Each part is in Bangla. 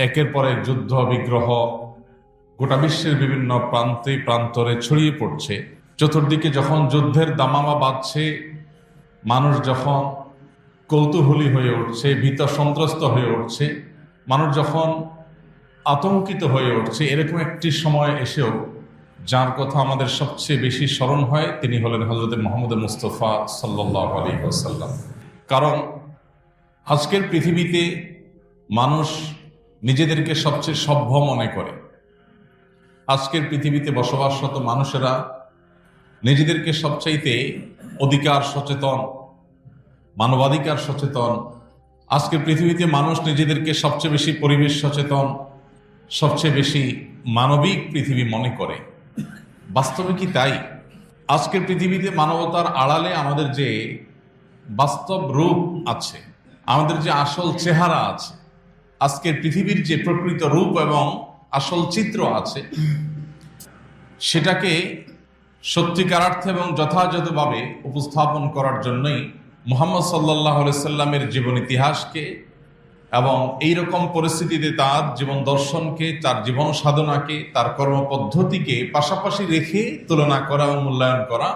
একের পর এক যুদ্ধ বিগ্রহ গোটা বিশ্বের বিভিন্ন প্রান্তে প্রান্তরে ছড়িয়ে পড়ছে। চতুর্দিকে যখন যুদ্ধের দামামা বাজছে, মানুষ যখন কৌতূহলী হয়ে উঠছে, ভীত সন্ত্রস্ত হয়ে উঠছে, মানুষ যখন আতঙ্কিত হয়ে উঠছে, এরকম একটি সময় এসেও যার কথা আমাদের সবচেয়ে বেশি স্মরণ হয় তিনি হলেন হযরত মুহাম্মদ মুস্তাফা সাল্লাল্লাহু আলাইহি ওয়াসাল্লাম। কারণ আজকের পৃথিবীতে মানুষ নিজেদেরকে সবচেয়ে সভ্য মনে করে। আজকের পৃথিবীতে বসবাসরত মানুষেরা নিজেদেরকে সবচাইতে অধিকার সচেতন, মানবাধিকার সচেতন। আজকের পৃথিবীতে মানুষ নিজেদেরকে সবচেয়ে বেশি পরিবেশ সচেতন, সবচেয়ে বেশি মানবিক পৃথিবী মনে করে। বাস্তবে কি তাই? আজকের পৃথিবীতে মানবতার আড়ালে আমাদের যে বাস্তব রূপ আছে, আমাদের যে আসল চেহারা আছে, আজকের পৃথিবীর যে প্রকৃত রূপ এবং আসল চিত্র আছে, সেটাকে সত্যিকার অর্থে এবং যথাযথভাবে উপস্থাপন করার জন্যই মুহাম্মদ সাল্লাল্লাহু আলাইহি সাল্লামের জীবন ইতিহাসকে এবং এইরকম পরিস্থিতিতে তার জীবন দর্শনকে, তার জীবন সাধনাকে, তার কর্মপদ্ধতিকে পাশাপাশি রেখে তুলনা করা এবং মূল্যায়ন করা,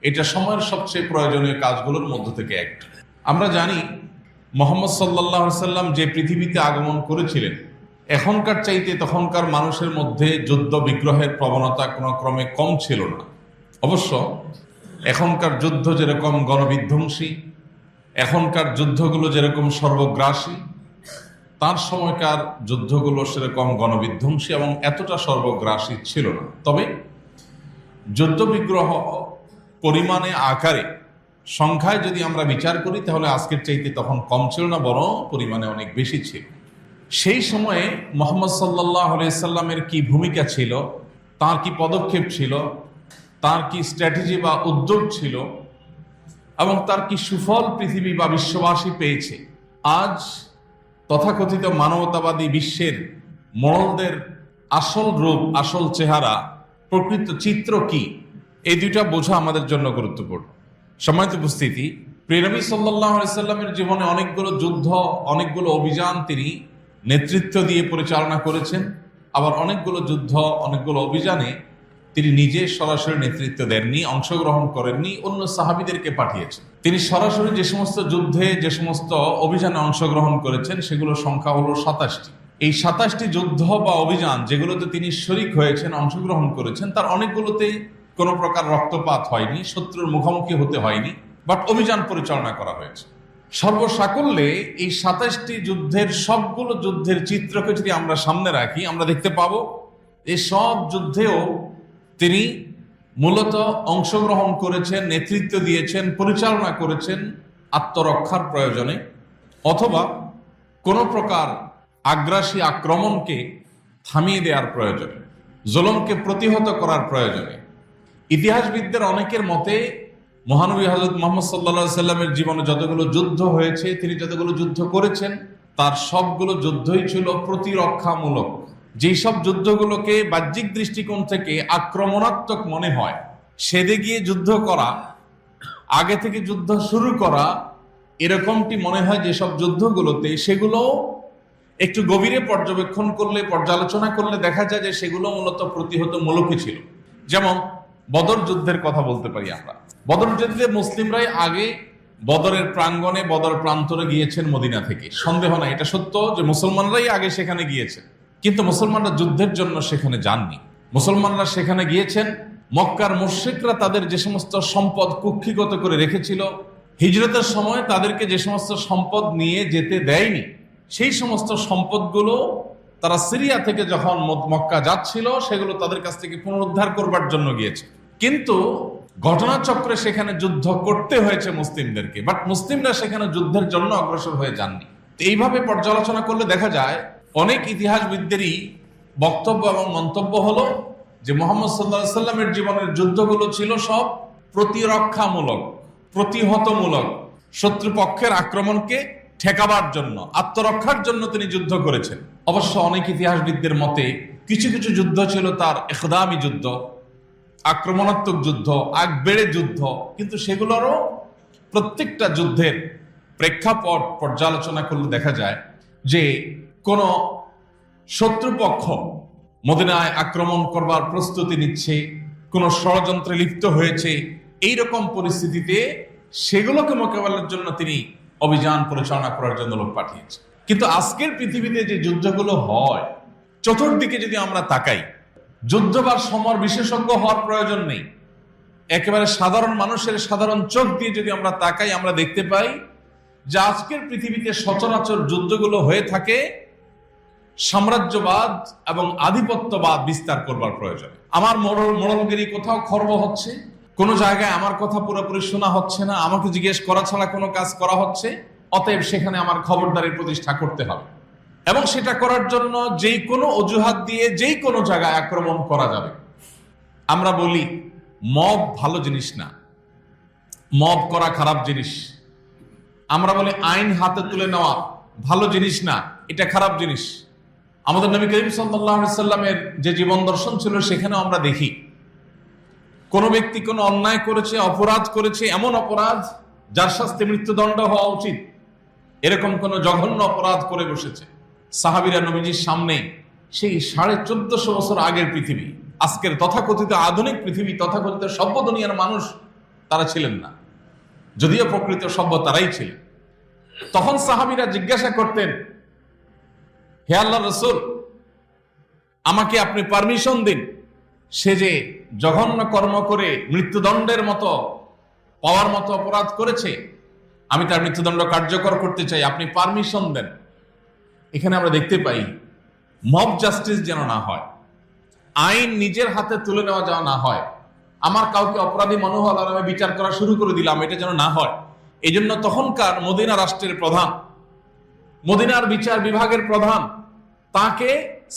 এটা সময়ের সবচেয়ে প্রয়োজনীয় কাজগুলোর মধ্য থেকে একটা। আমরা জানি মুহাম্মদ সাল্লাল্লাহু আলাইহি সাল্লাম যে পৃথিবীতে আগমন করেছিলেন, এখনকার চাইতে তখনকার মানুষের মধ্যে যুদ্ধ বিগ্রহের প্রবণতা কোনো ক্রমে কম ছিল না। অবশ্য এখনকার যুদ্ধ যেরকম গণবিধ্বংসী, এখনকার যুদ্ধগুলো যেরকম সর্বগ্রাসী, তার সময়কার যুদ্ধগুলো সেরকম গণবিধ্বংসী এবং এতটা সর্বগ্রাসী ছিল না। তবে যুদ্ধ বিগ্রহ পরিমাণে, আকারে, সংখ্যায় যদি আমরা বিচার করি তাহলে আজকের চাইতে তখন কম ছিল না, বরং পরিমাণে অনেক বেশি ছিল। সেই সময়ে মুহাম্মদ সাল্লাল্লাহু আলাইহি সাল্লামের কি ভূমিকা ছিল, তার কি পদক্ষেপ ছিল, তার কি স্ট্র্যাটেজি বা উদ্যোগ ছিল এবং তার কি সুফল পৃথিবী বা বিশ্ববাসী পেয়েছে, আজ তথাকথিত মানবতাবাদী বিশ্বের মোড়লদের আসল রূপ, আসল চেহারা, প্রকৃত চিত্র কি, এই দুইটা বোঝা আমাদের জন্য গুরুত্বপূর্ণ। সম্মানিত উপস্থিতি, প্রিয় নবী সাল্লাল্লাহু আলাইহি সাল্লামের জীবনে অনেকগুলো যুদ্ধ, অনেকগুলো অভিযান তিনি নেতৃত্ব দিয়ে পরিচালনা করেছেন। আবার অনেকগুলো যুদ্ধ, অনেকগুলো অভিযানে তিনি নিজে সরাসরি নেতৃত্ব দেননি, অংশগ্রহণ করেননি, অন্য সাহাবীদেরকে পাঠিয়েছেন। তিনি সরাসরি যে সমস্ত যুদ্ধে, যে সমস্ত অভিযানে অংশগ্রহণ করেছেন সেগুলোর সংখ্যা হলো 27টি। এই 27টি যুদ্ধ বা অভিযান যেগুলোতে তিনি শরীক হয়েছেন, অংশগ্রহণ করেছেন, তার অনেকগুলোতে কোনো প্রকার রক্তপাত হয়নি, শত্রুর মুখোমুখি হতে হয়নি, বাট অভিযান পরিচালনা করা হয়েছে। সর্বসাকল্যে এই 27টি যুদ্ধের সবগুলো যুদ্ধের চিত্রকে যদি আমরা সামনে রাখি, আমরা দেখতে পাবো এই সব যুদ্ধেও তিনি মূলত অংশগ্রহণ করেছেন, নেতৃত্ব দিয়েছেন, পরিচালনা করেছেন আত্মরক্ষার প্রয়োজনে, অথবা কোনো প্রকার আগ্রাসী আক্রমণকে থামিয়ে দেওয়ার প্রয়োজনে, জুলুমকে প্রতিহত করার প্রয়োজনে। ইতিহাসবিদদের অনেকের মতে মহানবী হযরত মুহাম্মদ সাল্লাল্লাহু আলাইহি সাল্লামের জীবনে যতগুলো যুদ্ধ হয়েছে, তিনি যতগুলো যুদ্ধ করেছেন, তার সবগুলো যুদ্ধই ছিল প্রতিরক্ষামূলক। যেই সব যুদ্ধগুলোকে বাহ্যিক দৃষ্টিকোণ থেকে আক্রমণাত্মক মনে হয়, সেদে গিয়ে যুদ্ধ করা, আগে থেকে যুদ্ধ শুরু করা, এরকমটি মনে হয় যেসব যুদ্ধগুলোতে, সেগুলো একটু গভীরে পর্যবেক্ষণ করলে, পর্যালোচনা করলে দেখা যায় যে সেগুলো মূলত প্রতিহতমূলকই ছিল। যেমন বদর যুদ্ধের কথা বলতে পারি আমরা। বদর যুদ্ধে মুসলিমরাই আগে বদরের প্রাঙ্গণে, বদর প্রান্তরে গিয়েছেন মদিনা থেকে, সন্দেহ নাই, এটা সত্য যে মুসলমানরাই আগে সেখানে গিয়েছেন। কিন্তু মুসলমানরা যুদ্ধের জন্য সেখানে যাননি। মুসলমানরা সেখানে গিয়েছেন, মক্কার মুশরিকরা তাদের যে সমস্ত সম্পদ কুক্ষিগত করে রেখেছিল, হিজরতের সময় তাদেরকে যে সমস্ত সম্পদ নিয়ে যেতে দেয়নি, সেই সমস্ত সম্পদগুলো তারা সিরিয়া থেকে যখন মক্কা যাচ্ছিল সেগুলো তাদের কাছ থেকে পুনরুদ্ধার করবার জন্য গিয়েছে। কিন্তু ঘটনাচক্রে সেখানে যুদ্ধ করতে হয়েছে মুসলিমদেরকে, বাট মুসলিমরা সেখানে যুদ্ধের জন্য অগ্রসর হয়ে যাননি। এইভাবে পর্যালোচনা করলে দেখা যায় অনেক ইতিহাসবিদদেরই বক্তব্য এবং মন্তব্য হলো যে মুহাম্মদ সাল্লাল্লাহু আলাইহি সাল্লামের জীবনের যুদ্ধগুলো ছিল সব প্রতিরক্ষামূলক, প্রতিহতমূলক, শত্রুপক্ষের আক্রমণকে ঠেকাবার জন্য, আত্মরক্ষার জন্য তিনি যুদ্ধ করেছেন। অবশ্য অনেক ইতিহাসবিদদের মতে কিছু কিছু যুদ্ধ ছিল তার ইকদামি যুদ্ধ, আক্রমণাত্মক যুদ্ধ, আগ বেড়ে যুদ্ধ, কিন্তু সেগুলোরও প্রত্যেকটা যুদ্ধের প্রেক্ষাপট পর্যালোচনা করলে দেখা যায় যে কোনো শত্রুপক্ষ মদিনায় আক্রমণ করবার প্রস্তুতি নিচ্ছে, কোন ষড়যন্ত্রে লিপ্ত হয়েছে, এইরকম পরিস্থিতিতে সেগুলোকে মোকাবেলার জন্য তিনি অভিযান পরিচালনা করার জন্য লোক পাঠিয়েছে। কিন্তু আজকের পৃথিবীতে যে যুদ্ধগুলো হয়, চতুর্দিকে যদি আমরা তাকাই, যুদ্ধ বা সমর বিশেষজ্ঞ হওয়ার প্রয়োজন নেই, একেবারে সাধারণ মানুষের সাধারণ চোখ দিয়ে যদি আমরা তাকাই, আমরা দেখতে পাই যে আজকের পৃথিবীতে সচরাচর যুদ্ধগুলো হয়ে থাকে সাম্রাজ্যবাদ এবং আধিপত্যবাদ বিস্তার করবার প্রয়োজন। আমার মোড়লগিরি কোথাও খর্ব হচ্ছে, কোন জায়গায় আমার কথা পুরোপুরি শোনা হচ্ছে না, আমাকে জিজ্ঞেস করা ছাড়া কোনো কাজ করা হচ্ছে, অতএব সেখানে আমার খবরদারি প্রতিষ্ঠা করতে হবে এবং সেটা করার জন্য যেই কোনো অজুহাত দিয়ে যেই কোনো জায়গায় আক্রমণ করা যাবে। আমরা বলি মব ভালো জিনিস না, মব করা খারাপ জিনিস। আমরা বলি আইন হাতে তুলে নেওয়া ভালো জিনিস না, এটা খারাপ জিনিস। আমাদের নবী করিম সাল্লাল্লাহু আলাইহি সাল্লামের যে জীবন দর্শন ছিল সেখানেও আমরা দেখি কোন ব্যক্তি কোনো অন্যায় করেছে, অপরাধ করেছে, এমন অপরাধ যার শাস্তি মৃত্যুদণ্ড হওয়া উচিত, এরকম কোন জঘন্য অপরাধ করে বসেছে, সাহাবীরা নবীজির সামনে সেই 1450 বছর আগের পৃথিবী, আজকের তথাকথিত আধুনিক পৃথিবী, তথাকথিত সভ্য দুনিয়ার মানুষ তারা ছিলেন না, যদিও প্রকৃত সভ্য তারাই ছিলেন। তখন সাহাবীরা জিজ্ঞাসা করতেন, হে আল্লাহর রাসূল, আমাকে আপনি পারমিশন দিন, সে যে জঘন্য কর্ম করে মৃত্যুদণ্ডের মতো পাওয়ার মতো অপরাধ করেছে, আমি তার মৃত্যুদণ্ড কার্যকর করতে চাই, আপনি পারমিশন দেন। এখানে আমরা দেখতে পাই মব জাস্টিস যেন না হয়, আইন নিজের হাতে তুলে নেওয়া যেন না হয়, আমার কাউকে অপরাধী মনে হল আর আমি বিচার করা শুরু করে দিলাম, এটা যেন না হয়। এই জন্য তখনকার মদিনা রাষ্ট্রের প্রধান, মদিনার বিচার বিভাগের প্রধান, তাকে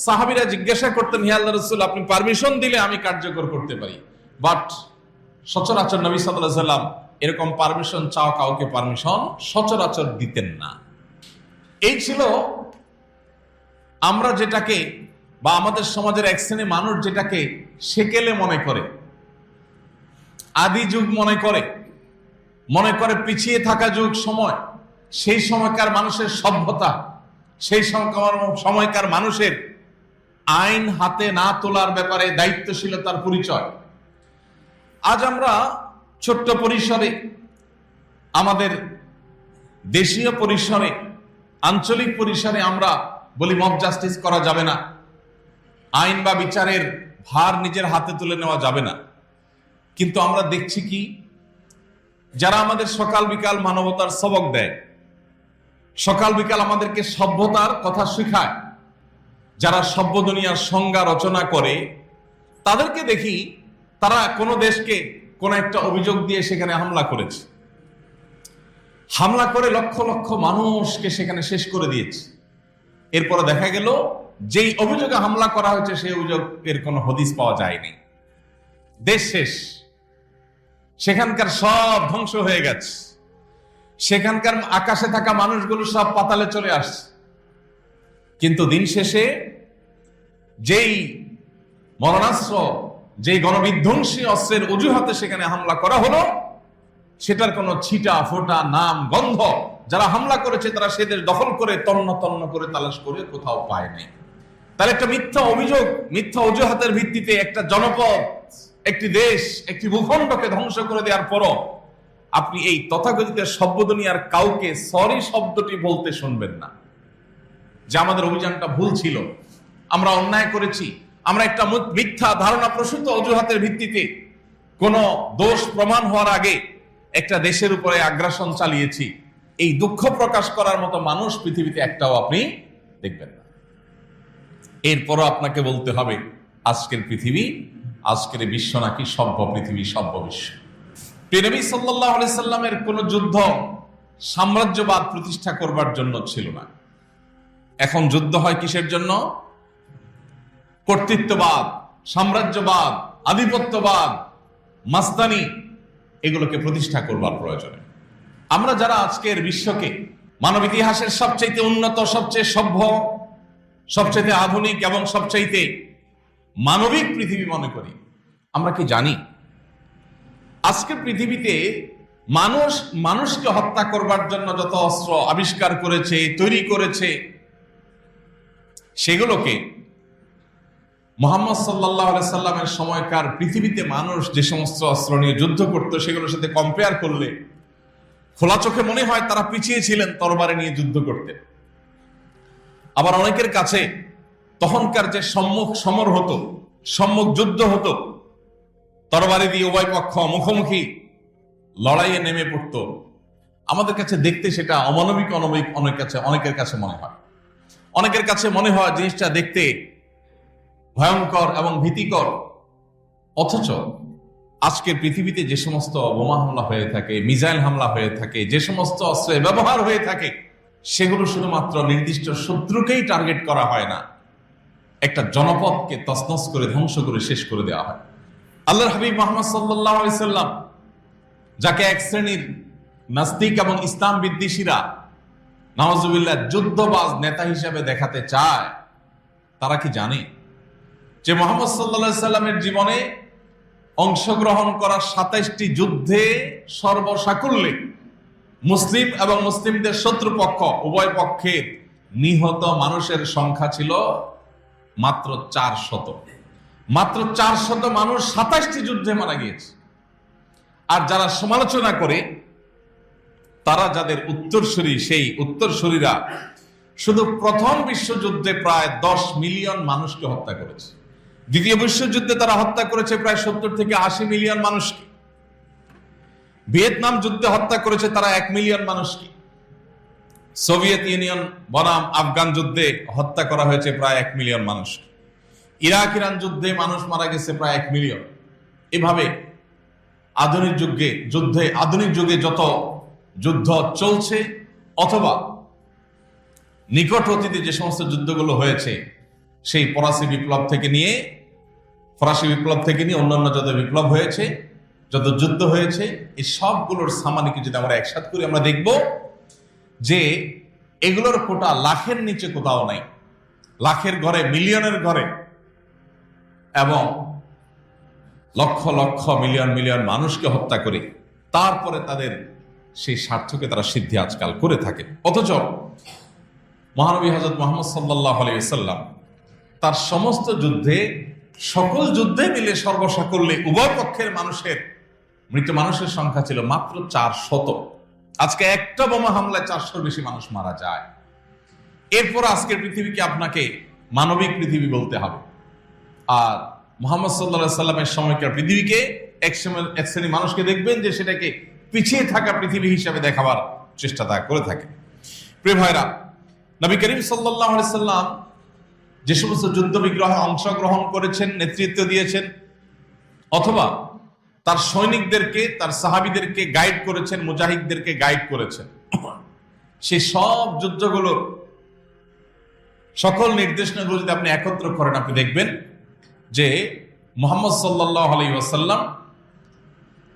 সাহাবীরা জিজ্ঞাসা করতেন, হে আল্লাহর রাসূল, আপনি পারমিশন দিলে আমি কার্যকর করতে পারি। বাট সচরাচর নবী সাল্লাল্লাহু আলাইহি ওয়াসাল্লাম এরকম পারমিশন চাও কাউকে পারমিশন সচরাচর দিতেন না। এই ছিল আমরা যেটাকে, বা আমাদের সমাজের এক শ্রেণী মানুষ যেটাকে সেকেলে মনে করে, আদি যুগ মনে করে পিছিয়ে থাকা যুগ সময়, সেই সময়কার মানুষের সভ্যতা, সেই সময়কার মানুষের আইন হাতে না তোলার ব্যাপারে দায়িত্বশীলতার পরিচয়। আজ আমরা ছোট্ট পরিসরে, আমাদের দেশীয় পরিসরে, আঞ্চলিক পরিসরে আমরা বলি মব জাস্টিস করা যাবে না, আইন বা বিচারের ভার নিজের হাতে তুলে নেওয়া যাবে না। কিন্তু আমরা দেখছি কি, যারা আমাদের সকাল বিকাল মানবতার সবক দেয়, সকাল বিকাল আমাদেরকে সভ্যতার কথা শেখায়, যারা সভ্য দুনিয়ার সংজ্ঞা রচনা করে, তাদেরকে দেখি তারা কোনো দেশকে কোন একটা অভিযোগ দিয়ে সেখানে হামলা করেছে, হামলা করে লক্ষ লক্ষ মানুষকে সেখানে শেষ করে দিয়েছে। এরপরে দেখা গেল যেই অভিযোগে হামলা করা হয়েছে সেই অভিযোগের কোনো হদিস পাওয়া যায়নি, দেশ শেষ, সেখানকার সব ধ্বংস হয়ে গেছে, সেখানকার আকাশে থাকা মানুষগুলো সব পাতালে চলে আসছে। কিন্তু দিন শেষে যেই মরণাস্ত্র, যেই গণবিধ্বংসী অস্ত্রের অজুহাতে সেখানে হামলা করা হলো, সেটার কোনো ছিটা ফোটা নাম গন্ধ যারা হামলা করেছে তারা সেদের দখল করে তন্ন তন্ন করে তালাশ করে কোথাও পায় নাই। তাহলে একটা মিথ্যা অভিযোগ, মিথ্যা অজুহাতের ভিত্তিতে একটা জনপদ, একটি দেশ, একটি ভূখণ্ডকে ধ্বংস করে দেওয়ার পরও আপনি এই তথাকথিত সভ্য দুনিয়ার কাউকে সরি শব্দটি বলতে শুনবেন না, যে আমাদের অভিযানটা ভুল ছিল, আমরা অন্যায় করেছি, আমরা একটা মিথ্যা ধারণা প্রসূত অজুহাতের ভিত্তিতে কোন দোষ প্রমাণ হওয়ার আগে একটা দেশের উপরে আগ্রাসন চালিয়েছি, এই দুঃখ প্রকাশ করার মতো মানুষ পৃথিবীতে একটাও আপনি দেখবেন না। এরপরও আপনাকে বলতে হবে আজকের পৃথিবী, আজকের বিশ্ব নাকি সভ্য পৃথিবী, সভ্য বিশ্ব। নবী সাল্লাল্লাহু আলাইহি সাল্লামের কোন যুদ্ধ সাম্রাজ্যবাদ প্রতিষ্ঠা করবার জন্য ছিল না। এখন যুদ্ধ হয় কিসের জন্য? কর্তৃত্ববাদ, সাম্রাজ্যবাদ, আধিপত্যবাদ, মাস্তানি, এগুলোকে প্রতিষ্ঠা করবার প্রয়োজনে। আমরা যারা আজকের বিশ্বকে মানব ইতিহাসের সবচেয়ে উন্নত, সবচেয়ে সভ্য, সবচেয়ে আধুনিক এবং সবচেয়ে মানবিক পৃথিবী মনে করি, আমরা কি জানি আজকের পৃথিবীতে মানুষ মানুষকে হত্যা করবার জন্য যত অস্ত্র আবিষ্কার করেছে, তৈরি করেছে, সেগুলোকে মুহাম্মদ সাল্লাল্লাহু আলাইহি সাল্লামের সময়কার পৃথিবীতে মানুষ যে সমস্ত অস্ত্র নিয়ে যুদ্ধ করত সেগুলোর সাথে কম্পেয়ার করলে খোলা চোখে মনে হয় তারা পিছিয়ে ছিলেন তরবারি নিয়ে যুদ্ধ করতে। আবার অনেকের কাছে তখনকার যে সম্মুখ সমর হতো, সম্মুখ যুদ্ধ হতো, তরবারি দিয়ে উভয় পক্ষ মুখোমুখি লড়াইয়ে নেমে পড়ত, আমাদের কাছে দেখতে সেটা অমানবিক অনেকের কাছে মনে হয়। অনেকের কাছে মনে হয় জিনিসটা দেখতে ভয়ঙ্কর এবং ভীতিকর। অথচ আজকের পৃথিবীতে যে সমস্ত বোমা হামলা হয়ে থাকে, মিসাইল হামলা হয়ে থাকে, যে সমস্ত অস্ত্রের ব্যবহার হয়ে থাকে, সেগুলো শুধুমাত্র নির্দিষ্ট শত্রুকেই টার্গেট করা হয় না, একটা জনপদকে তছনছ করে ধ্বংস করে শেষ করে দেওয়া হয়। আল্লাহর হাবিব মুহাম্মদ সাল্লাল্লাহু আলাইহি সাল্লাম, যাকে এক শ্রেণীর নাস্তিক এবং ইসলাম বিদ্বেষীরা নাউজুবিল্লাহ যুদ্ধবাজ নেতা হিসেবে দেখাতে চায়, তারা কি জানে যে মুহাম্মদ সাল্লাল্লাহু আলাইহি সাল্লামের জীবনে অংশগ্রহণ করা ২৭টি যুদ্ধে সর্বসাকুল্যে মুসলিম এবং মুসলিমদের শত্রুপক্ষ উভয় পক্ষের নিহত মানুষের সংখ্যা ছিল মাত্র ৪০০। মাত্র ৪০০ মানুষ ২৭টি যুদ্ধে মারা গিয়েছে। আর যারা সমালোচনা করে, তারা যাদের উত্তরসূরি, সেই উত্তরসূরিরা শুধু প্রথম বিশ্বযুদ্ধে প্রায় ১০ মিলিয়ন মানুষকে হত্যা করেছে। দ্বিতীয় বিশ্বযুদ্ধে তারা হত্যা করেছে প্রায় ৭০ থেকে ৮০ মিলিয়ন মানুষকে। ভিয়েতনাম যুদ্ধে হত্যা করেছে তারা ১ মিলিয়ন মানুষকে। সোভিয়েত ইউনিয়ন বনাম আফগান যুদ্ধে হত্যা করা হয়েছে প্রায় ১ মিলিয়ন মানুষকে। ইরাক ইরান যুদ্ধে মানুষ মারা গেছে প্রায় ১ মিলিয়ন। এভাবে আধুনিক যুগে যত যুদ্ধ চলছে অথবা নিকট অতীতে যে সমস্ত যুদ্ধগুলো হয়েছে, সেই ফরাসি বিপ্লব থেকে নিয়ে অন্যান্য যত বিপ্লব হয়েছে, যত যুদ্ধ হয়েছে, এই সবগুলোর সামানিকে যদি আমরা একসাথে করি, আমরা দেখব যে এগুলোর কোটা লাখের নিচে কোথাও নাই। লাখের ঘরে, মিলিয়নের ঘরে এবং লক্ষ লক্ষ মিলিয়ন মিলিয়ন মানুষকে হত্যা করে তারপরে তাদের সেই স্বার্থকে তারা সিদ্ধি আজকাল করে থাকে। অথচ মহানবী হযরত মুহাম্মদ সাল্লাল্লাহু আলাইহি ওয়াসাল্লাম তার সমস্ত যুদ্ধে, সকল যুদ্ধে মিলে সর্বসাকুল্যে উভয় পক্ষের মৃত মানুষের সংখ্যা ছিল মাত্র ৪০০। আজকে একটা বোমা হামলায় ৪০০-র বেশি মানুষ মারা যায়। এরপর আজকের পৃথিবীকে আপনাকে মানবিক পৃথিবী বলতে হবে। আর মুহাম্মদ সাল্লাল্লাহু আলাইহি সাল্লামের সময়কার পৃথিবীকে এক শ্রেণী মানুষকে দেখবেন যে সেটাকে পিছিয়ে থাকা পৃথিবী হিসাবে দেখাবার চেষ্টা তা করে থাকে। প্রিয় ভাইরা, নবী করিম সাল্লাল্লাহু আলাইহি সাল্লাম যে সমস্ত যুদ্ধ বিগ্রহে অংশগ্রহণ করেছেন, নেতৃত্ব দিয়েছেন, অথবা তার সৈনিকদেরকে, তার সাহাবীদেরকে গাইড করেছেন, মুজাহিদদেরকে গাইড করেছেন, সেই সব যুদ্ধগুলোর সকল নির্দেশনাগুলো যদি আপনি একত্র করেন, আপনি দেখবেন যে মুহাম্মদ সাল্লাল্লাহু আলাইহি ওয়াসাল্লাম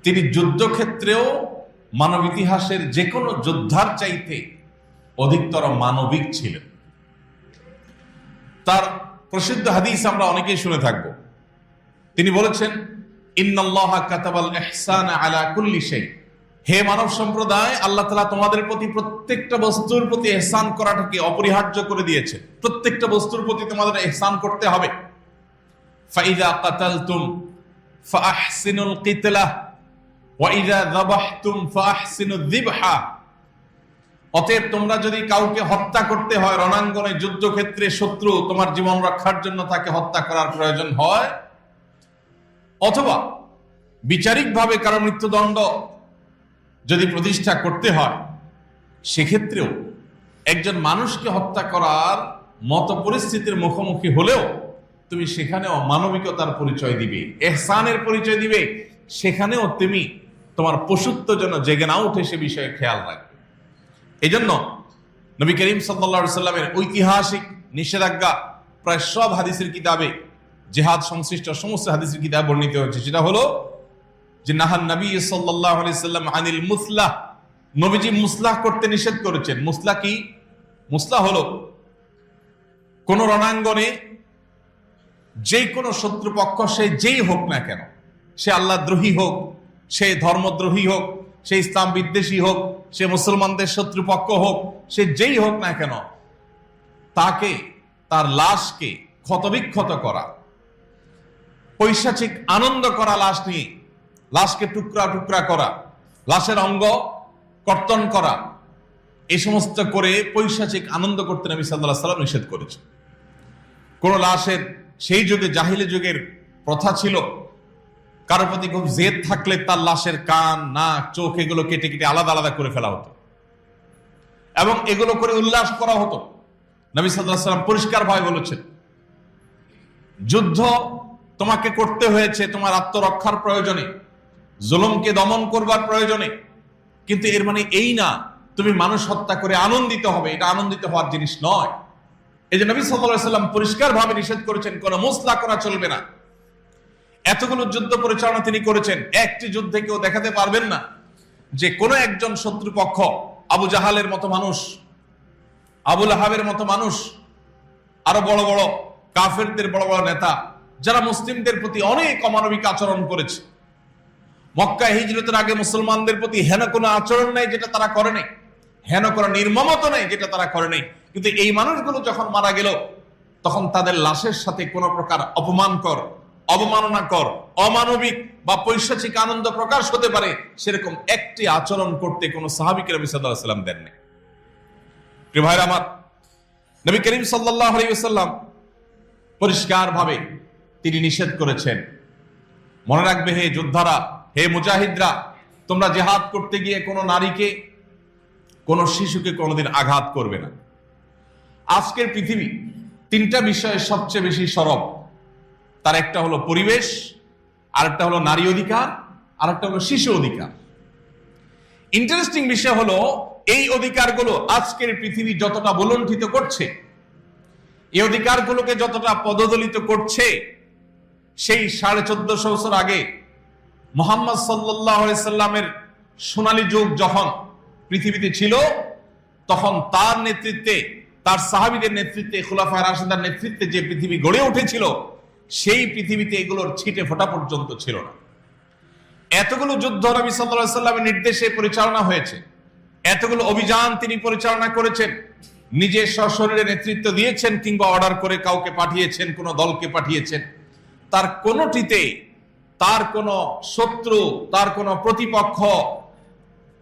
তিনি যুদ্ধক্ষেত্রেও মানব ইতিহাসের যে কোনো যোদ্ধার চাইতে অধিকতর মানবিক ছিলেন। তার প্রসিদ্ধ হাদিস আমরা অনেকেই শুনে থাকব। তিনি বলেছেন, ইন্নাল্লাহা কাতাবাল ইহসানা আলা কুল্লি শাই। হে মানব সম্প্রদায়, আল্লাহ তাআলা তোমাদের প্রতি প্রত্যেকটা বস্তুর প্রতি ইহসান করাটাকে অপরিহার্য করে দিয়েছেন। প্রত্যেকটা বস্তুর প্রতি তোমাদের ইহসান করতে হবে। ফাইযা কাতালতুম ফাআহসিনুল কিতলা ওয়া ইযা যাবাহতুম ফাআহসিনুয যিবহা। অতএব তোমরা যদি কাউকে হত্যা করতে হয়, রণাঙ্গনে যুদ্ধক্ষেত্রে শত্রু তোমার জীবন রক্ষার জন্য তাকে হত্যা করার প্রয়োজন হয়, অথবা বিচারিকভাবে কারো মৃত্যুদণ্ড যদি প্রতিষ্ঠা করতে হয়, সেক্ষেত্রেও একজন মানুষকে হত্যা করার মতো পরিস্থিতির মুখোমুখি হলেও তুমি সেখানেও মানবিকতার পরিচয় দিবে, ইহসানের পরিচয় দিবে। সেখানেও তুমি তোমার পশুত্ব যেন জেগে না উঠে সে বিষয়ে খেয়াল রাখবে। এই জন্য নবী করিম সাল্লাল্লাহু আলাইহি সাল্লামের ঐতিহাসিক নিষেধাজ্ঞা প্রায় সব হাদিসের কিতাবে, জিহাদ সংশ্লিষ্ট সমস্ত হাদিসের কিতাবে বর্ণিত হয়েছে। সেটা হলো যে নাহান নবী সাল্লাল্লাহু আলাইহি সাল্লাম আনিল মুসলাহ। নবীজি মুসলাহ করতে নিষেধ করেছেন। মুসলাহ কি? মুসলাহ হলো কোন রণাঙ্গনে যে কোনো শত্রুপক্ষ, সে যেই হোক না কেন, সে আল্লাহদ্রোহী হোক, সে ধর্মদ্রোহী হোক, সে ইসলাম বিদ্বেষী হোক, সে মুসলমানদের শত্রুপক্ষ হোক, সে যেই হোক না কেন, তার লাশকে ক্ষতবিক্ষত করা, পৈশাচিক আনন্দ করা, লাশ নিয়ে লাশকে টুকরা টুকরা করা, লাশের অঙ্গ কর্তন করা, এই সমস্ত করে পৈশাচিক আনন্দ করতে নবী সাল্লাল্লাহু আলাইহি ওয়াসাল্লাম নিষেধ করেছেন। কোন লাশের সেই যুগে, জাহিলি যুগের প্রথা ছিল, কারো প্রতি খুব জেদ থাকলে তার লাশের কান, নাক, চোখ এগুলো কেটে কেটে আলাদা আলাদা করে ফেলা হতো এবং এগুলো করে উল্লাস করা হতো। নবী সাল্লাল্লাহু আলাইহি ওয়াসাল্লাম পরিষ্কার ভাবে বলেছেন, যুদ্ধ তোমাকে করতে হয়েছে তোমার আত্মরক্ষার প্রয়োজনে, জুলুমকে দমন করবার প্রয়োজনে, কিন্তু এর মানে এই না তুমি মানুষ হত্যা করে আনন্দিত হবে। এটা আনন্দিত হওয়ার জিনিস নয়। এই যে নবী সাল্লাল্লাহু আলাইহি ওয়াসাল্লাম পরিষ্কার ভাবে নিষেধ করেছেন, কোনো মুসলা করা চলবে না। এতগুলো যুদ্ধ পরিচালনা তিনি করেছেন, একটি যুদ্ধে কেউ দেখাতে পারবেন না যে কোনো একজন শত্রুপক্ষ, আবু জাহালের মতো মানুষ, আবু লাহাবের মতো মানুষ, আরো বড় বড় কাফেরদের বড় বড় নেতা, যারা মুসলিমদের প্রতি অনেক অমানবিক আচরণ করেছে। মক্কা হিজরতের আগে মুসলমানদের প্রতি হেন কোনো আচরণ নেই যেটা তারা করে নাই, হেন কোনো নির্মমতা নেই যেটা তারা করে নাই। কিন্তু এই মানুষগুলো যখন মারা গেল, তখন তাদের লাশের সাথে কোনো প্রকার অপমানকর, অবমাননাকর, অমানবিক বা পৈশাচিক আনন্দ প্রকাশ হতে পারে সেরকম একটি আচরণ করতে কোন সাহাবীকে নবী সাল্লাল্লাহু আলাইহি ওয়াসাল্লাম দেননি। প্রিয় ভাইরা আমার, নবী করিম সাল্লাল্লাহু আলাইহি ওয়াসাল্লাম পরিষ্কার ভাবে তিনি নিষেধ করেছেন। মনে রাখবে হে যোদ্ধারা, হে মুজাহিদরা, তোমরা জিহাদ করতে গিয়ে কোনো নারীকে, কোনো শিশুকে কোনোদিন আঘাত করবে না। আজকের পৃথিবী তিনটা বিষয়ে সবচেয়ে বেশি সরব। তার একটা হলো পরিবেশ, আরেকটা হলো নারী অধিকার, আরেকটা হলো শিশু অধিকার। ইন্টারেস্টিং বিষয় হলো এই অধিকারগুলো আজকের পৃথিবী যতটা বলণ্ঠিত করছে, এই অধিকারগুলোকে যতটা পদদলিত করছে, সেই 1450 বছর আগে মুহাম্মদ সাল্লাল্লাহু আলাইহি সাল্লামের সোনালী যুগ যখন পৃথিবীতে ছিল, তখন তার নেতৃত্বে, তার সাহাবীদের নেতৃত্বে, খুলাফায়ে রাশিদার নেতৃত্বে যে পৃথিবী গড়ে উঠেছিল, সেই পৃথিবীতে এগুলোর ছিটে ফোঁটা পর্যন্ত ছিল না। এতগুলো যুদ্ধ নবী সাল্লাল্লাহু আলাইহি সাল্লামের নির্দেশে পরিচালনা হয়েছে, এতগুলো অভিযান তিনি পরিচালনা করেছেন, নিজে সশরীরে নেতৃত্ব দিয়েছেন কিংবা অর্ডার করে কাউকে পাঠিয়েছেন, কোন দলকে পাঠিয়েছেন। তার কোনটিতে তার কোন শত্রু, তার কোন প্রতিপক্ষ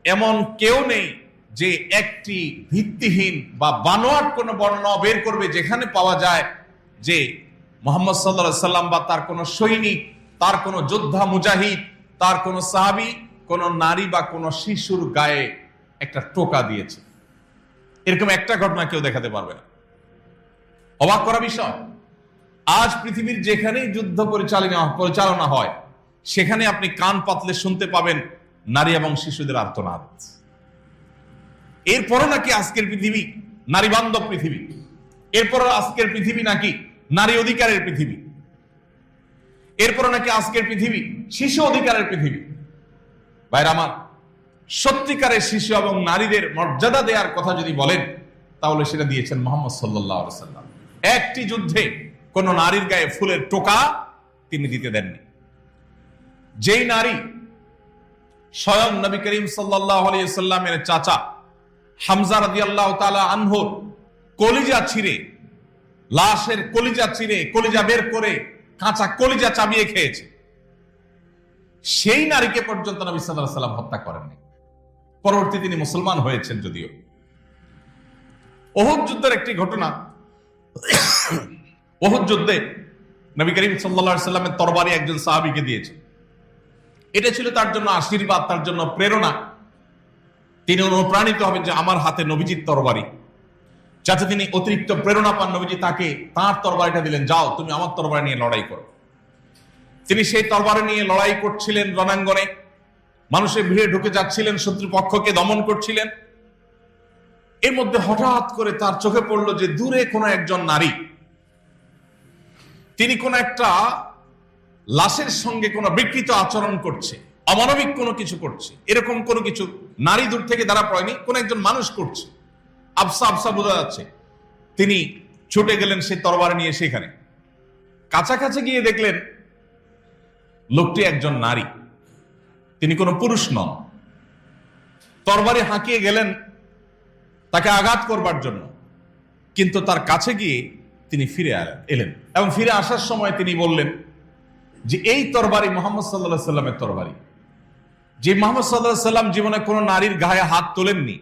এমন কেউ নেই যে একটি ভিত্তিহীন বা বানোয়াট কোন বর্ণনা বের করবে যেখানে পাওয়া যায় যে মুহাম্মদ সাল্লাল্লাহু আলাইহি সাল্লাম বা তার কোন সৈনিক, তার কোন যোদ্ধা মুজাহিদ, তার কোন সাহাবী কোন নারী বা কোন শিশুর গায়ে একটা টোকা দিয়েছে। এরকম একটা ঘটনা কেউ দেখাতে পারবে না। অবাক করা বিষয়, আজ পৃথিবীর যেখানেই যুদ্ধ পরিচালনা হয়, সেখানে আপনি কান পাতলে শুনতে পাবেন নারী এবং শিশুদের আর্তনাদ। এরপরে নাকি আজকের পৃথিবী নারী বান্ধব পৃথিবী, এরপর আজকের পৃথিবী নাকি নারী অধিকারের পৃথিবী, এরপর নাকি আজকের পৃথিবী শিশু অধিকারের পৃথিবী। ভাইরা আমার, সত্যিকারের শিশু এবং নারীদের মর্যাদা দেওয়ার কথা যদি বলেন, তাহলে সেটা দিয়েছেন মুহাম্মদ সাল্লাল্লাহু আলাইহি ওয়াসাল্লাম। একটি যুদ্ধে কোন নারীর গায়ে ফুলের টোকা তিনি দিতে দেননি। যেই নারী স্বয়ং নবী করিম সাল্লাল্লাহু আলাইহি ওয়াসাল্লামের চাচা হামজা রাদিয়াল্লাহু তাআলা আনহুর কলিজা ছিঁড়ে, লাশের কলিজা ছিঁড়ে, কলিজা বের করে কাঁচা কলিজা চাবিয়ে খেয়েছে, সেই নারীকে পর্যন্ত নবী সাল্লাল্লাহু আলাইহি ওয়াসাল্লাম হত্যা করেননি। পরবর্তী তিনি মুসলমান হয়েছেন যদিও। উহুদ যুদ্ধের একটি ঘটনা, উহুদ যুদ্ধে নবী করিম সাল্লাল্লাহু আলাইহি ওয়াসাল্লামের তরবারি একজন সাহাবীকে দিয়েছে। এটা ছিল তার জন্য আশীর্বাদ, তার জন্য প্রেরণা। তিনি অনুপ্রাণিত হবেন যে আমার হাতে নবীজির তরবারি, যাতে তিনি অতিরিক্ত প্রেরণা পান। নবীজি তাকে তার তরবারিটা দিলেন, যাও তুমি আমার তরবারি নিয়ে লড়াই করো। তিনি সেই তরবারি নিয়ে লড়াই করছিলেন রণাঙ্গনে, মানুষের ভিড়ে ঢুকে যাচ্ছিলেন, শত্রুপক্ষকে দমন করছিলেন। এর মধ্যে হঠাৎ করে তার চোখে পড়ল যে দূরে কোনো একজন নারী, তিনি কোন একটা লাশের সঙ্গে কোনো বিকৃত আচরণ করছে, অমানবিক কোনো কিছু করছে। এরকম কোনো কিছু নারী দূর থেকে দ্বারা পড়েনি, কোন একজন মানুষ করছে, আবসা আবসা বোঝা যাচ্ছে। তিনি ছুটে গেলেন সেই তরবারি নিয়ে, সেখানে কাছাকাছি গিয়ে দেখলেন লোকটি একজন নারী, তিনি কোনো পুরুষ নন। তরবারি হাঁকিয়ে গেলেন তাকে আঘাত করবার জন্য, কিন্তু তার কাছে গিয়ে তিনি ফিরে এলেন এবং ফিরে আসার সময় তিনি বললেন যে এই তরবারি মুহাম্মদ সাল্লাল্লাহু আলাইহি সাল্লামের তরবারি, যে মুহাম্মদ সাল্লাল্লাহু আলাইহি সাল্লাম জীবনে কোনো নারীর গায়ে হাত তোলেননি,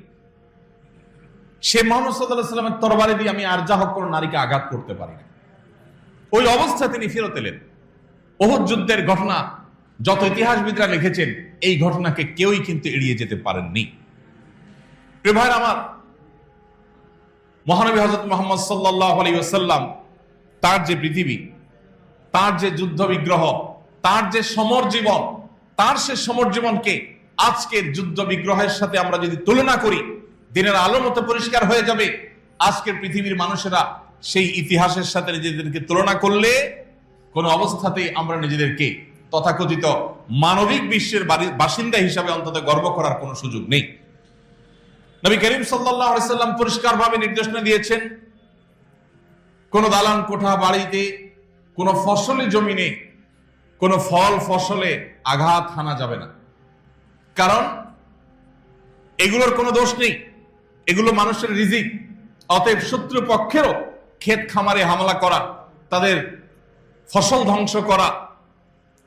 সে মুহাম্মদ সাল্লাল্লাহু আলাইহি সাল্লামের তরবারি দিয়ে আমি আর যা হোক কোনো নারীকে আঘাত করতে পারি না। ওই অবস্থায় তিনি ফেরত এলেন। উহুদ যুদ্ধের ঘটনা যত ইতিহাসবিদরা লিখেছেন, এই ঘটনাকে কেউই কিন্তু এড়িয়ে যেতে পারেননি। প্রিয় ভাইরা আমার, মহানবী হযরত মুহাম্মদ সাল্লাল্লাহু আলাইহি ওয়াসাল্লাম, তার যে পৃথিবী, তার যে যুদ্ধ বিগ্রহ, তার যে সমর জীবন, তার সে সমর জীবনকে আজকের যুদ্ধ বিগ্রহের সাথে আমরা যদি তুলনা করি, দিনের আলোর মতো পরিষ্কার হয়ে যাবে আজকের পৃথিবীর মানুষেরা সেই ইতিহাসের সাথে নিজেদেরকে তুলনা করলে কোন অবস্থাতেই আমরা নিজেদেরকে তথাকথিত মানবিক বিশ্বের বাসিন্দা হিসাবে অন্তত গর্ব করার কোনো সুযোগ নেই। নবী করিম সাল্লাল্লাহু আলাইহি সাল্লাম পরিষ্কারভাবে নির্দেশনা দিয়েছেন, কোন দালান কোঠা বাড়িতে, কোন ফসলি জমিনে, কোন ফল ফসলে আঘাত হানা যাবে না। কারণ এগুলোর কোনো দোষ নেই, এগুলো মানুষের রিজিক। অতএব শত্রু পক্ষেরও ক্ষেত খামারে হামলা করা, তাদের ফসল ধ্বংস করা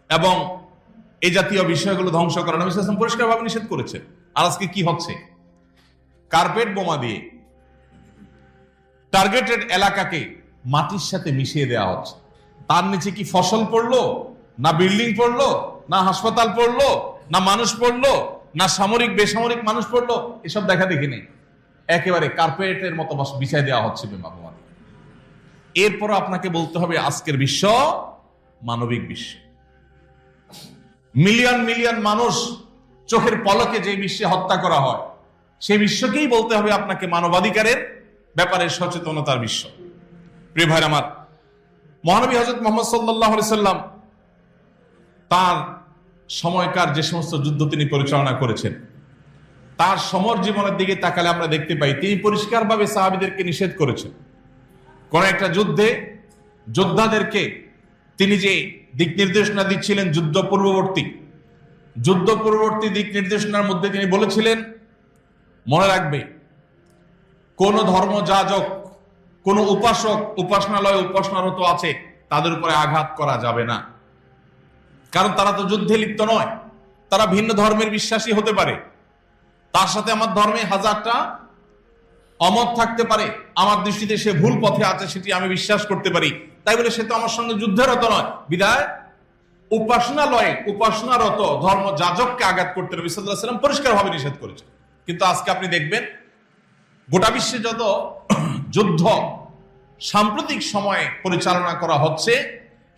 এবং এই জাতীয় বিষয়গুলো ধ্বংস করা নবী সাল্লাল্লাহু আলাইহি ওয়াসাল্লাম পরিষ্কারভাবে নিষেধ করেছে। আর আজকে কি হচ্ছে? কার্পেট বোমা দিয়ে টার্গেটেড এলাকাকে মাটির সাথে মিশিয়ে দেওয়া হচ্ছে। তার নিচে কি ফসল পড়লো, না বিল্ডিং পড়লো, না হাসপাতাল পড়লো, না মানুষ পড়লো, না সামরিক বেসামরিক মানুষ পড়লো, এসব দেখা দেখি নেই। একেবারে কার্পেটের মতো বিছাই দেওয়া হচ্ছে বোমা। এরপর আপনাকে বলতে হবে আজকের বিশ্ব মানবিক বিশ্ব। মিলিয়ন মিলিয়ন মানুষ চোখের পলকে যে বিশ্বে হত্যা করা হয়, সেই বিশ্বকেই বলতে হবে আপনাকে মানবাধিকারের ব্যাপারে সচেতনতার বিশ্ব। প্রিয় ভাইরা আমার, মহানবী হযরত মুহাম্মদ সাল্লাল্লাহু আলাইহি সাল্লাম তার সময়কার যে সমস্ত যুদ্ধ তিনি পরিচালনা করেছেন, তার সমর জীবনের দিকে তাকালে আমরা দেখতে পাই তিনি পরিষ্কারভাবে সাহাবীদেরকে নিষেধ করেছেন। কোন একটা যুদ্ধে যোদ্ধাদেরকে তিনি যে দিক নির্দেশনা দিচ্ছিলেন যুদ্ধ পূর্ববর্তী দিক নির্দেশনার মধ্যে তিনি বলেছিলেন, মনে রাখবে কোন ধর্মযাজক, কোন উপাসক উপাসনালয়ে উপাসনারত আছে, তাদের উপরে আঘাত করা যাবে না। কারণ তারা তো যুদ্ধে লিপ্ত নয়, তারা ভিন্ন ধর্মের বিশ্বাসী হতে পারে, তার সাথে আমার ধর্মে হাজারটা অমত থাকতে পারে, আমার দৃষ্টিতে সে ভুল পথে আছে সেটি আমি বিশ্বাস করতে পারি, তাই বলে সে তো আমার সঙ্গে যুদ্ধেরত নয়। বিদায় উপাসনালয়ে উপাসনারত ধর্ম যাজককে আঘাত করতে নবী সাল্লাল্লাহু আলাইহি ওয়াসাল্লাম পরিষ্কারভাবে নিষেধ করেছেন। কিন্তু আজকে আপনি দেখবেন গোটা বিশ্বে যত যুদ্ধ সাম্প্রতিক সময়ে পরিচালনা করা হচ্ছে,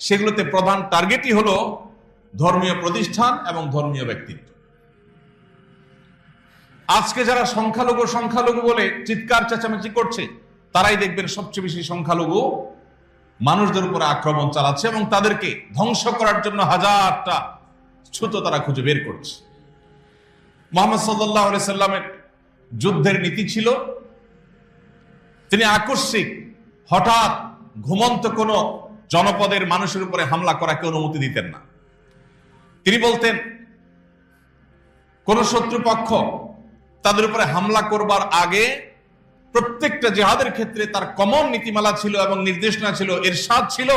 সেগুলোতে প্রধান টার্গেটই হলো ধর্মীয় প্রতিষ্ঠান এবং ধর্মীয় ব্যক্তিত্ব। আজকে যারা সংখ্যালঘু বলে চিৎকার চেঁচামেচি করছে, তারাই দেখবেন সবচেয়ে বেশি সংখ্যালঘু মানুষদের উপরে আক্রমণ চালাচ্ছে এবং তাদেরকে ধ্বংস করার জন্য হাজারটা ছুতো তারা খুঁজে বের করছে। মুহাম্মদ সাল্লাল্লাহু আলাইহি সাল্লামের যুদ্ধের নীতি ছিল, তিনি আকস্মিক হঠাৎ ঘুমন্ত কোন জনপদের মানুষের উপরে হামলা করাকে অনুমতি দিতেন না। তিনি বলতেন কোন শত্রুপক্ষ তাদের উপরে হামলা করবার আগে প্রত্যেকটা জিহাদের ক্ষেত্রে তার কমন নীতিমালা ছিল এবং নির্দেশনা ছিল, ইরশাদ ছিল।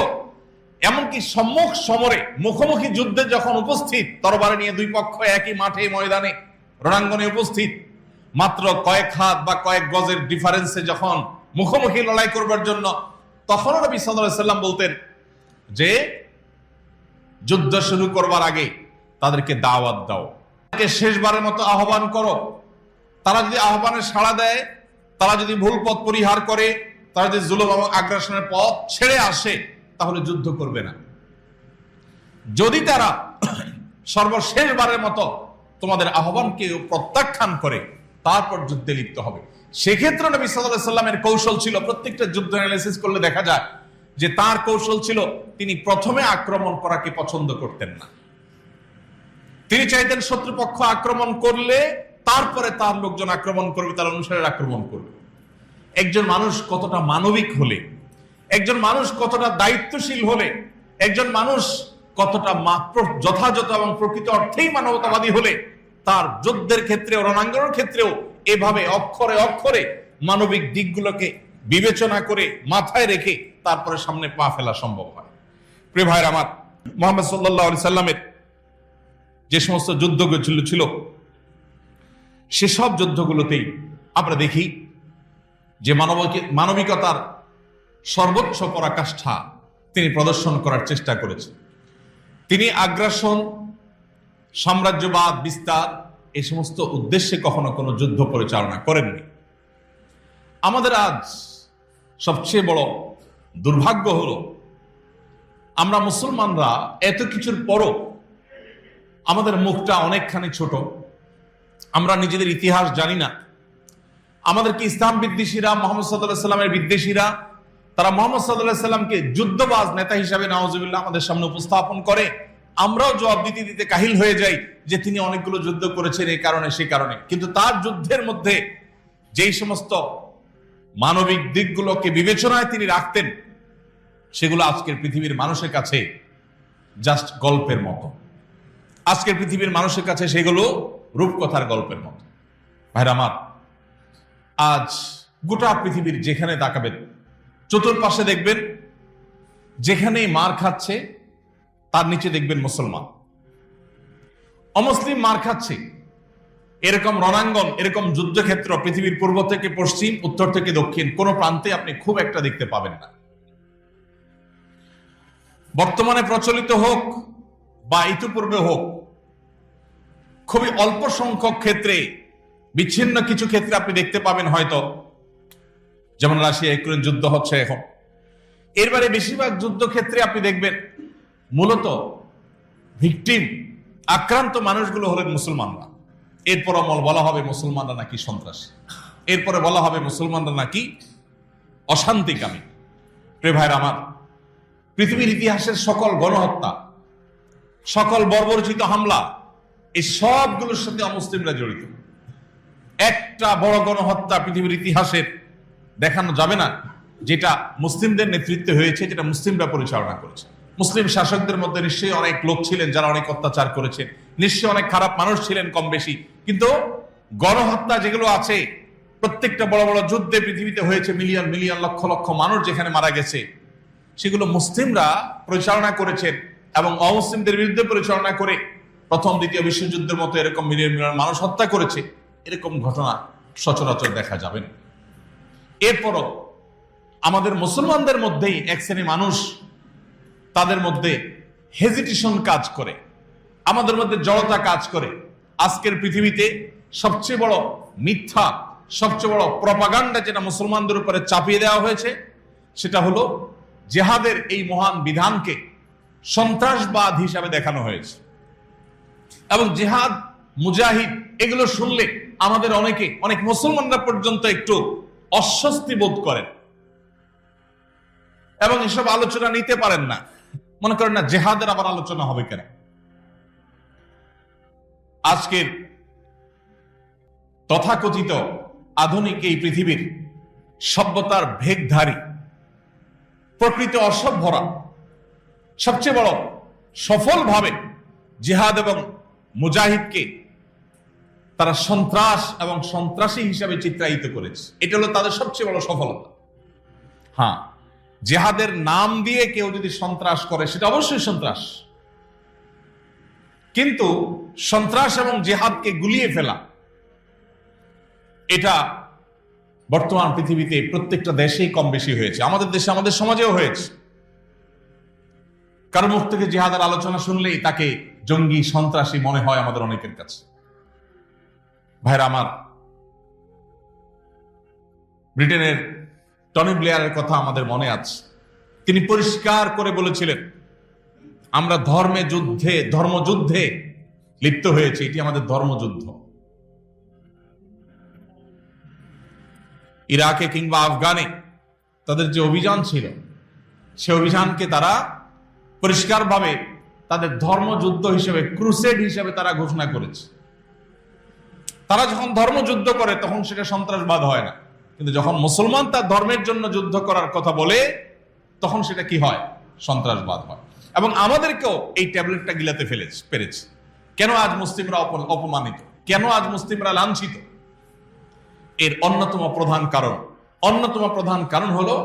এমনকি সম্মুখ সমরে মুখোমুখি যুদ্ধে যখন উপস্থিত, তরবারি নিয়ে দুই পক্ষ একই মাঠে ময়দানে রণাঙ্গনে উপস্থিত, মাত্র কয়েক হাত বা কয়েক গজের ডিফারেন্সে যখন মুখোমুখি লড়াই করবার জন্য, তখন নবী সাল্লাল্লাহু আলাইহি ওয়াসাল্লাম বলতেন যে যুদ্ধ শুরু করবার আগে তাদেরকে দাওয়াত দাও, শেষবারের মতো আহ্বান করো। তারা যদি আহ্বানে সাড়া দেয়, তারা যদি ভুল পথ পরিহার করে, তারা যদি জুলুম এবং আগ্রাসনের পথ ছেড়ে আসে, তাহলে যুদ্ধ করবে না। যদি তারা সর্বশেষবারের মতো তোমাদের আহ্বানকে প্রত্যাখ্যান করে, তারপর যুদ্ধে লিপ্ত হবে। সেক্ষেত্রে নবী সাল্লাল্লাহু আলাইহি ওয়াসাল্লামের কৌশল ছিল, প্রত্যেকটা যুদ্ধ অ্যানালাইসিস করলে দেখা যায় যে তার কৌশল ছিল তিনি প্রথমে আক্রমণ করাকে পছন্দ করতেন না। তিনি চাইতেন শত্রুপক্ষ আক্রমণ করলে তারপরে তার লোকজন আক্রমণ করবে, তার অনুসারে আক্রমণ করবে। একজন মানুষ কতটা মানবিক হলে, একজন মানুষ কতটা দায়িত্বশীল হলে, একজন মানুষ কতটা যথাযথ এবং প্রকৃত অর্থেই মানবতাবাদী হলে তার যুদ্ধের ক্ষেত্রে, রণাঙ্গনের ক্ষেত্রেও এভাবে অক্ষরে অক্ষরে মানবিক দিকগুলোকে বিবেচনা করে মাথায় রেখে তারপরে সামনে পা ফেলা সম্ভব হয়। প্রিয় ভাইয়ের আমার, মুহাম্মদ সাল্লাল্লাহু আলাইহি সাল্লামের যে সমস্ত যুদ্ধগুলো ছিল সেসব যুদ্ধগুলোতেই আমরা দেখি যে মানবিকতার সর্বোচ্চ পরাকাষ্ঠা তিনি প্রদর্শন করার চেষ্টা করেছেন। তিনি আগ্রাসন, সাম্রাজ্যবাদ বিস্তার এই সমস্ত উদ্দেশ্যে কখনো কোনো যুদ্ধ পরিচালনা করেননি। আমাদের আজ সবচেয়ে বড় দুর্ভাগ্য হলো আমরা মুসলমানরা এত কিছুর পরও আমাদের মুখটা অনেকখানি ছোট, আমরা নিজেদের ইতিহাস জানি না। আমাদেরকে ইসলাম বিদ্বেষীরা, মুহাম্মদ সাল্লাল্লাহু আলাইহি সাল্লামের বিদ্বেষীরা, তারা মুহাম্মদ সাল্লাল্লাহু আলাইহি সাল্লামকে যুদ্ধবাজ নেতা হিসাবে নাউজুবিল্লাহ আমাদের সামনে উপস্থাপন করে। আমরাও জবাব দিতে দিতে কাহিল হয়ে যাই যে তিনি অনেকগুলো যুদ্ধ করেছেন এই কারণে সেই কারণে, কিন্তু তার যুদ্ধের মধ্যে যেই সমস্ত মানবিক দিকগুলোকে বিবেচনায় তিনি রাখতেন সেগুলো আজকের পৃথিবীর মানুষের কাছে জাস্ট গল্পের মতো। আজকের পৃথিবীর মানুষের কাছে সেগুলো রূপকথার গল্পের মতো। ভাইরা আমার, আজ গোটা পৃথিবীর যেখানে তাকাবেন চতুর্পাশে দেখবেন যেখানেই মার খাচ্ছে তার নিচে দেখবেন মুসলমান। অমুসলিম মার খাচ্ছে এরকম রণাঙ্গন, এরকম যুদ্ধক্ষেত্র পৃথিবীর পূর্ব থেকে পশ্চিম, উত্তর থেকে দক্ষিণ কোন প্রান্তে আপনি খুব একটা দেখতে পাবেন না। বর্তমানে প্রচলিত হোক বা ইতিপূর্বে হোক, খুবই অল্প সংখ্যক ক্ষেত্রে, বিচ্ছিন্ন কিছু ক্ষেত্রে আপনি দেখতে পাবেন হয়তো, যেমন রাশিয়া ইউক্রেন যুদ্ধ হচ্ছে এখন। এরবারে বেশিরভাগ যুদ্ধক্ষেত্রে আপনি দেখবেন মূলত ভিকটিম, আক্রান্ত মানুষগুলো হলেন মুসলমানরা। এরপর বলা হবে মুসলমানরা নাকি সন্ত্রাসী, এরপরে বলা হবে মুসলমানরা নাকি অশান্তিকামী। প্রিয় ভাইরা আমার, পৃথিবীর ইতিহাসের সকল গণহত্যা, সকল বর্বরচিত হামলা, এই সবগুলোর সাথে অমুসলিমরা জড়িত। একটা বড় গণহত্যা পৃথিবীর ইতিহাসের দেখানো যাবে না যেটা মুসলিমদের নেতৃত্বে হয়েছে, যেটা মুসলিমরা পরিচালনা করেছে। মুসলিম শাসকদের মধ্যে নিশ্চয়ই অনেক লোক ছিলেন যারা অনেক অত্যাচার করেছেন, নিশ্চয়ই অনেক খারাপ মানুষ ছিলেন কম বেশি, কিন্তু গণহত্যা যেগুলো আছে, প্রত্যেকটা বড় বড় যুদ্ধে পৃথিবীতে হয়েছে, মিলিয়ন মিলিয়ন লক্ষ লক্ষ মানুষ যেখানে মারা গেছে, সেগুলো মুসলিমরা পরিচালনা করেছেন এবং অমুসলিমদের বিরুদ্ধে পরিচালনা করে প্রথম দ্বিতীয় বিশ্বযুদ্ধের মতো এরকম মিলিয়ন মিলিয়ন মানুষ হত্যা করেছে। এরকম ঘটনা সচরাচর দেখা যাবে না। এরপরও আমাদের মুসলমানদের মধ্যেই এক শ্রেণী মানুষ, তাদের মধ্যে হেজিটেশন কাজ করে, আমাদের মধ্যে জড়তা কাজ করে। আজকের পৃথিবীতে সবচেয়ে বড় মিথ্যা, সবচেয়ে বড় প্রপাগান্ডা যেটা মুসলমানদের উপরে চাপিয়ে দেওয়া হয়েছে সেটা হলো জিহাদের এই মহান বিধানকে সন্ত্রাসবাদ হিসাবে দেখানো হয়েছে। এবং জিহাদ, মুজাহিদ এগুলো শুনলে আমাদের অনেক মুসলমানরা পর্যন্ত একটু অস্বস্তি বোধ করেন এবং এসব আলোচনা নিতে পারেন না। মনে করেন না জিহাদের আবার আলোচনা হবে কেন? আজকের তথাকথিত আধুনিক এই পৃথিবীর সভ্যতার ভেগধারী, প্রকৃত অসভ্যরা সবচেয়ে বড় সফলভাবে জিহাদ এবং মুজাহিদকে তারা সন্ত্রাস এবং সন্ত্রাসী হিসাবে চিত্রায়িত করেছে। এটা হলো তাদের সবচেয়ে বড় সফলতা। হ্যাঁ, জিহাদের নাম দিয়ে কেউ যদি সন্ত্রাস করে সেটা অবশ্যই সন্ত্রাস, কিন্তু সন্ত্রাস এবং জিহাদকে গুলিয়ে ফেলা, এটা বর্তমান পৃথিবীতে প্রত্যেকটা দেশেই কম বেশি হয়েছে। আমাদের দেশে, আমাদের সমাজেও হয়েছে। কারো মুখ থেকে জিহাদের আলোচনা শুনলেই তাকে জঙ্গি, সন্ত্রাসী মনে হয় আমাদের অনেকের কাছে। ভাইরা আমার, ব্রিটেনের টনি ব্লেয়ারের কথা আমাদের মনে আছে। তিনি পরিষ্কার করে বলেছিলেন, আমরা ধর্মযুদ্ধে লিপ্ত হয়েছে, এটি আমাদের ধর্মযুদ্ধ। ইরাকে কিংবা আফগানে তাদের যে অভিযান ছিল, সে অভিযানকে তারা পরিষ্কারভাবে তাদের ধর্মযুদ্ধ হিসেবে, ক্রুসেড হিসেবে তারা ঘোষণা করেছে। তারা যখন ধর্মযুদ্ধ করে তখন সেটা সন্ত্রাসবাদ হয় না, কিন্তু যখন মুসলমান তার ধর্মের জন্য যুদ্ধ করার কথা বলে তখন সেটা কি হয়? সন্ত্রাসবাদ হয়। এবং আমাদেরকেও এই ট্যাবলেটটা গিলাতে পেরেছে। কেন আজ মুসলিমরা অপমানিত? কেন আজ মুসলিমরা লাঞ্ছিত? এর অন্যতম প্রধান কারণ অন্যতম প্রধান কারণ হলো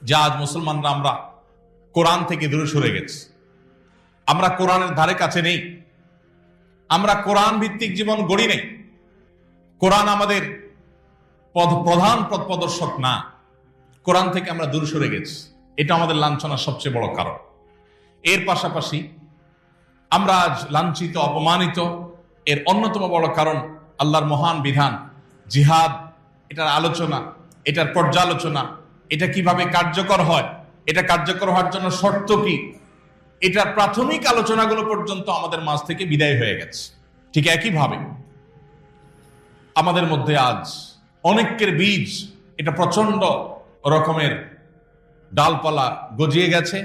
যে আজ মুসলমানরা আমরা কোরআন থেকে দূরে সরে গেছি। আমরা কোরআনের ধারে কাছে নেই, আমরা কোরআন ভিত্তিক জীবন গড়ি নেই। কোরআন আমাদের প্রধান পথ প্রদর্শক না, কোরআন থেকে আমরা দূরে সরে গেছি। এটা আমাদের লাঞ্ছনার সবচেয়ে বড় কারণ। এর পাশাপাশি আমরা আজ লাঞ্ছিত, অপমানিত। এর অন্যতম বড় কারণ আল্লাহর মহান বিধান জিহাদ, এটার আলোচনা, এটার পর্যালোচনা, এটা কিভাবে কার্যকর হয়, এটা কার্যকর হওয়ার জন্য শর্ত কি, এটার প্রাথমিক আলোচনাগুলো পর্যন্ত আমাদের মাঝ থেকে বিদায় হয়ে গেছে। ঠিক একইভাবে আমাদের মধ্যে আজ অনেকের বীজ, এটা প্রচন্ড রকমের ডালপালা গজিয়ে গেছে,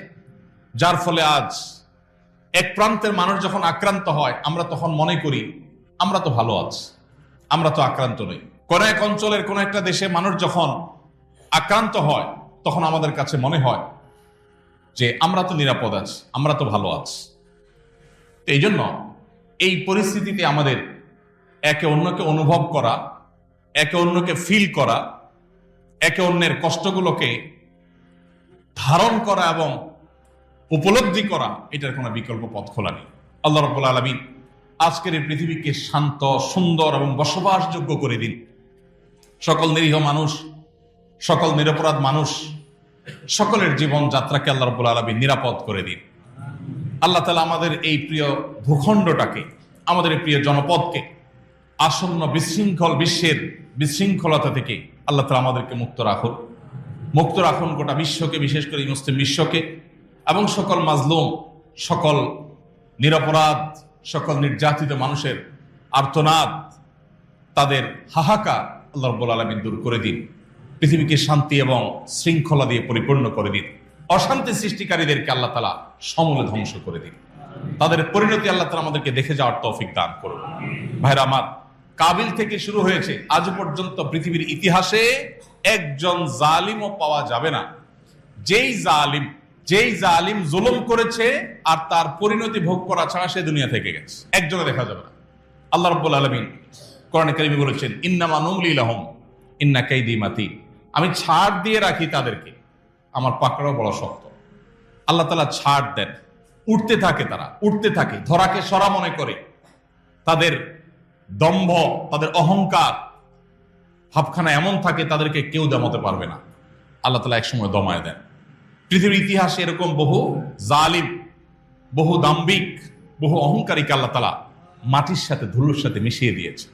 যার ফলে আজ এক প্রান্তের মানুষ যখন আক্রান্ত হয় আমরা তখন মনে করি আমরা তো ভালো আছি, আমরা তো আক্রান্ত নই। কোন এক অঞ্চলের কোন একটা দেশে মানুষ যখন আক্রান্ত হয় তখন আমাদের কাছে মনে হয় যে আমরা তো নিরাপদ আছি, আমরা তো ভালো আছি। এই জন্য এই পরিস্থিতিতে আমাদের একে অন্যকে অনুভব করা, একে অন্যকে ফিল করা, একে অন্যের কষ্টগুলোকে ধারণ করা এবং উপলব্ধি করা, এটার কোনো বিকল্প পথ খোলা নেই। আল্লাহ রাব্বুল আলামিন আজকের এই পৃথিবীকে শান্ত, সুন্দর এবং বসবাসযোগ্য করে দিন। সকল নিরীহ মানুষ, সকল নিরপরাধ মানুষ, সকলের জীবন যাত্রাকে আল্লাহ রাব্বুল আলামিন নিরাপদ করে দিন। আল্লাহ তাআলা আমাদের এই প্রিয় ভূখণ্ডটাকে, আমাদের এই প্রিয় জনপদকে আসন্ন বিশৃঙ্খল বিশ্বের বিশৃঙ্খলতা থেকে আল্লাহ তাআলা আমাদেরকে মুক্ত রাখুন। মুক্ত রাখুন গোটা বিশ্বকে, বিশেষ করে মুসলিম বিশ্বকে, এবং সকল মাজলুম, সকল নিরপরাধ, সকল নির্যাতিত মানুষের আর্তনাদ, তাদের হাহাকার আল্লাহ রাব্বুল আলামিন দূর করে দিন। পৃথিবীকে শান্তি এবং শৃঙ্খলা দিয়ে পরিপূর্ণ করে দিন। অশান্তি সৃষ্টিকারীদেরকে আল্লাহ তাআলা সমূলে ধ্বংস করে দিন। তাদের পরিণতি আল্লাহ তাআলা আমাদেরকে দেখে যাওয়ার তৌফিক দান করুন। ভাইরা আমার, কাবিল থেকে শুরু হয়েছে আজ পর্যন্ত পৃথিবীর ইতিহাসে একজন জালিমও পাওয়া যাবে না যেই জালিম জুলুম করেছে আর তার পরিণতি ভোগ করা ছাড়া সে দুনিয়া থেকে গেছে, একজনে দেখা যাবে না। আল্লাহ রাব্বুল আলামিন কোরআনে কারিমে বলেছেন, ইন্নামা নুমলি লাহুম ইন্না কাইদি মাতিন। আমি ছাড় দিয়ে রাখি তাদেরকে, আমার পাকড়াও বড় শক্ত। আল্লাহ তাআলা ছাড় দেন, উঠতে থাকে, তারা উঠতে থাকে, ধরাকে সরা মনে করে। তাদের দম্ভ, তাদের অহংকার ভাবখানা এমন থাকে তাদেরকে কেউ দমাতে পারবে না। আল্লাহ তাআলা একসময় দমায় দেন। পৃথিবীর ইতিহাসে এরকম বহু জালিম, বহু দাম্ভিক, বহু অহংকারীকে আল্লাহ তাআলা মাটির সাথে, ধুলোর সাথে মিশিয়ে দিয়েছে।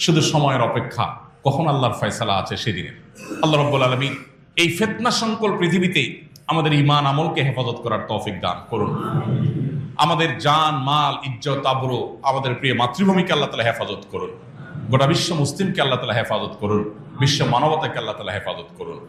শুধু সময়ের অপেক্ষা, কখন আল্লাহর ফয়সালা আছে সেদিনের। আল্লাহ রাব্বুল আলামিন এই ফিতনা সংকুল পৃথিবীতে আমাদের ঈমান আমলকে হেফাজত করার তৌফিক দান করুন। আমাদের জান, মাল, ইজ্জত, আবরু, আমাদের প্রিয় মাতৃভূমিকে আল্লাহ তাআলা হেফাজত করুন। গোটা বিশ্ব মুসলিমকে আল্লাহ তাআলা হেফাজত করুন। বিশ্ব মানবতাকে আল্লাহ তাআলা হেফাজত করুন।